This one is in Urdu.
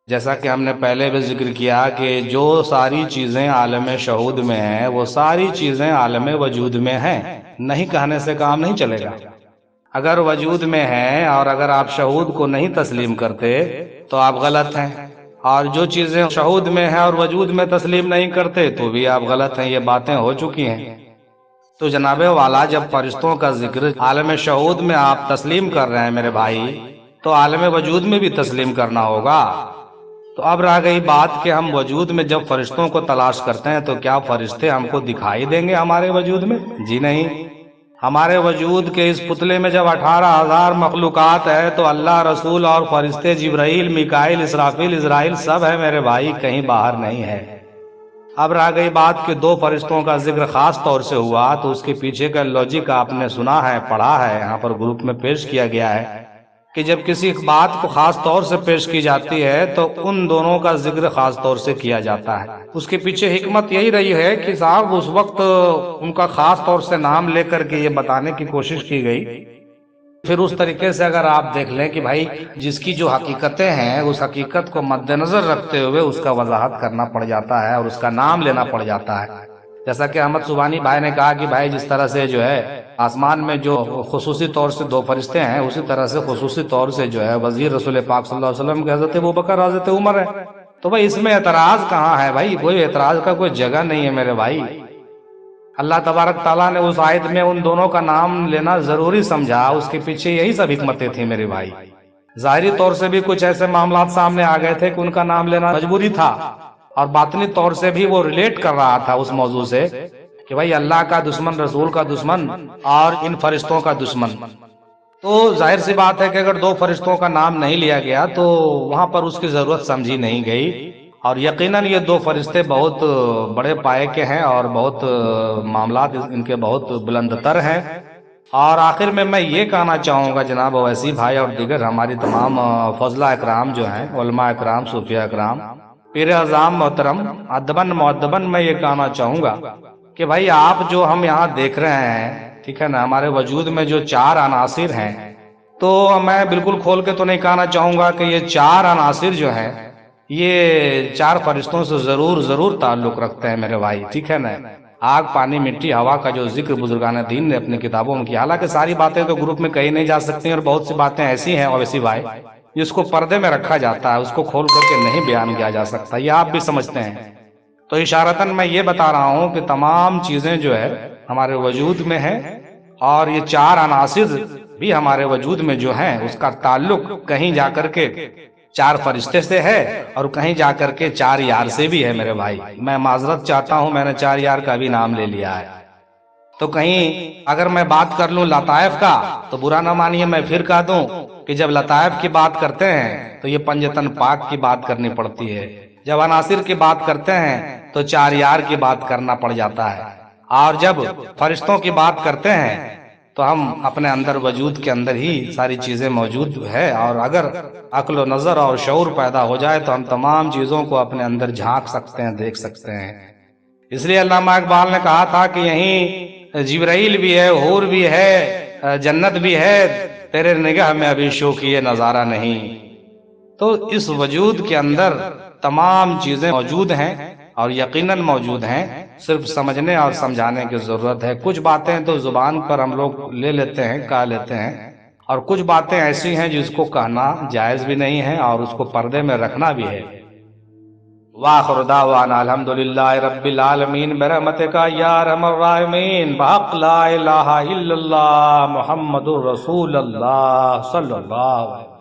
جیسا کہ ہم نے پہلے بھی ذکر کیا کہ جو ساری چیزیں عالم شہود میں ہیں وہ ساری چیزیں عالم وجود میں ہیں، نہیں کہنے سے کام نہیں چلے گا۔ اگر وجود میں ہیں اور اگر آپ شہود کو نہیں تسلیم کرتے تو آپ غلط ہیں، اور جو چیزیں شہود میں ہیں اور وجود میں تسلیم نہیں کرتے تو بھی آپ غلط ہیں۔ یہ باتیں ہو چکی ہیں۔ تو جناب والا، جب فرشتوں کا ذکر عالم شہود میں آپ تسلیم کر رہے ہیں میرے بھائی، تو عالم وجود میں بھی تسلیم کرنا ہوگا۔ تو اب رہ گئی بات کہ ہم وجود میں جب فرشتوں کو تلاش کرتے ہیں تو کیا فرشتے ہم کو دکھائی دیں گے ہمارے وجود میں؟ جی نہیں۔ ہمارے وجود کے اس پتلے میں جب 18,000 مخلوقات ہے تو اللہ، رسول اور فرشتے جبرائیل، میکائیل، اسرافیل، عزرائیل سب ہے میرے بھائی، کہیں باہر نہیں ہے۔ اب رہ گئی بات کہ دو فرشتوں کا ذکر خاص طور سے ہوا، تو اس کے پیچھے کا لاجک آپ نے سنا ہے، پڑھا ہے، یہاں پر گروپ میں پیش کیا گیا ہے کہ جب کسی بات کو خاص طور سے پیش کی جاتی ہے تو ان دونوں کا ذکر خاص طور سے کیا جاتا ہے۔ اس کے پیچھے حکمت یہی رہی ہے کہ صاحب اس وقت ان کا خاص طور سے نام لے کر کے یہ بتانے کی کوشش کی گئی۔ پھر اس طریقے سے اگر آپ دیکھ لیں کہ بھائی جس کی جو حقیقتیں ہیں اس حقیقت کو مد نظر رکھتے ہوئے اس کا وضاحت کرنا پڑ جاتا ہے اور اس کا نام لینا پڑ جاتا ہے۔ جیسا کہ احمد سبحانی بھائی نے کہا کہ بھائی جس طرح سے جو ہے آسمان میں جو خصوصی طور سے دو فرشتے ہیں، اسی طرح سے خصوصی طور سے جو ہے وزیر رسول پاک صلی اللہ علیہ وسلم کے حضرت ابوبکر، حضرت عمر ہے۔ تو بھائی اس میں اعتراض کہاں ہے؟ بھائی کوئی اعتراض کا کوئی جگہ نہیں ہے میرے بھائی۔ اللہ تبارک تعالیٰ نے اس آیت میں ان دونوں کا نام لینا ضروری سمجھا، اس کے پیچھے یہی سب حکمتیں تھیں میرے بھائی۔ ظاہری طور سے بھی کچھ ایسے معاملات سامنے آ گئے تھے کہ ان کا نام لینا مجبوری تھا، اور باطنی طور سے بھی وہ ریلیٹ کر رہا تھا اس موضوع سے کہ بھائی اللہ کا دشمن، رسول کا دشمن اور ان فرشتوں کا دشمن۔ تو ظاہر سی بات ہے کہ اگر دو فرشتوں کا نام نہیں لیا گیا تو وہاں پر اس کی ضرورت سمجھی نہیں گئی، اور یقیناً یہ دو فرشتے بہت بڑے پائے کے ہیں اور بہت معاملات ان کے بہت بلند تر ہیں۔ اور آخر میں یہ کہنا چاہوں گا جناب اویسی بھائی اور دیگر ہماری تمام فضلہ اکرام جو ہیں، علماء اکرام، صوفیہ اکرام، پیر اعظام محترم، ادباً مؤدباً میں یہ کہنا چاہوں گا کہ بھائی آپ جو ہم یہاں دیکھ رہے ہیں، ٹھیک ہے نا، ہمارے وجود میں جو چار عناصر ہیں، تو میں بالکل کھول کے تو نہیں کہنا چاہوں گا کہ یہ چار عناصر جو ہیں یہ چار فرشتوں سے ضرور تعلق رکھتے ہیں میرے بھائی، ٹھیک ہے نا۔ آگ، پانی، مٹی، ہوا کا جو ذکر بزرگان دین نے اپنی کتابوں میں کیا، حالانکہ ساری باتیں تو گروپ میں کہی نہیں جا سکتی اور بہت سی باتیں ایسی ہیں اویسی بھائی جس کو پردے میں رکھا جاتا ہے، اس کو کھول کر کے نہیں بیان کیا جا سکتا، یہ آپ بھی سمجھتے ہیں۔ تو اشارتاً میں یہ بتا رہا ہوں کہ تمام چیزیں جو ہے ہمارے وجود میں ہیں، اور یہ چار عناصر بھی ہمارے وجود میں جو ہیں اس کا تعلق کہیں جا کر کے چار فرشتے سے ہے اور کہیں جا کر کے چار یار سے بھی ہے میرے بھائی۔ میں معذرت چاہتا ہوں، میں نے چار یار کا بھی نام لے لیا ہے، تو کہیں اگر میں بات کر لوں لطائف کا تو برا نہ مانیے، میں پھر کہہ دوں کہ جب لطائف کی بات کرتے ہیں تو یہ پنجتن پاک کی بات کرنی پڑتی ہے، جب عناصر کی بات کرتے ہیں تو چار یار کی بات کرنا پڑ جاتا ہے، اور جب فرشتوں کی بات کرتے ہیں تو ہم اپنے اندر وجود کے اندر ہی ساری چیزیں موجود ہے، اور اگر عقل و نظر اور شعور پیدا ہو جائے تو ہم تمام چیزوں کو اپنے اندر جھانک سکتے ہیں، دیکھ سکتے ہیں۔ اس لیے علامہ اقبال نے کہا تھا کہ یہیں جبرائیل بھی ہے، حور بھی ہے، جنت بھی ہے، تیرے نگاہ میں ابھی شوقی نظارہ نہیں۔ تو اس وجود کے اندر تمام چیزیں موجود ہیں اور یقیناً موجود ہیں، صرف سمجھنے اور سمجھانے کی ضرورت ہے۔ کچھ باتیں تو زبان پر ہم لوگ لے لیتے ہیں، کہہ لیتے ہیں، اور کچھ باتیں ایسی ہیں جس کو کہنا جائز بھی نہیں ہے اور اس کو پردے میں رکھنا بھی ہے۔ وآخر دعوانا الحمدللہ رب العالمین برحمتک یا ارحم الراحمین، بحق لا الہ الا اللہ محمد الرسول اللہ صلی اللہ علیہ وسلم۔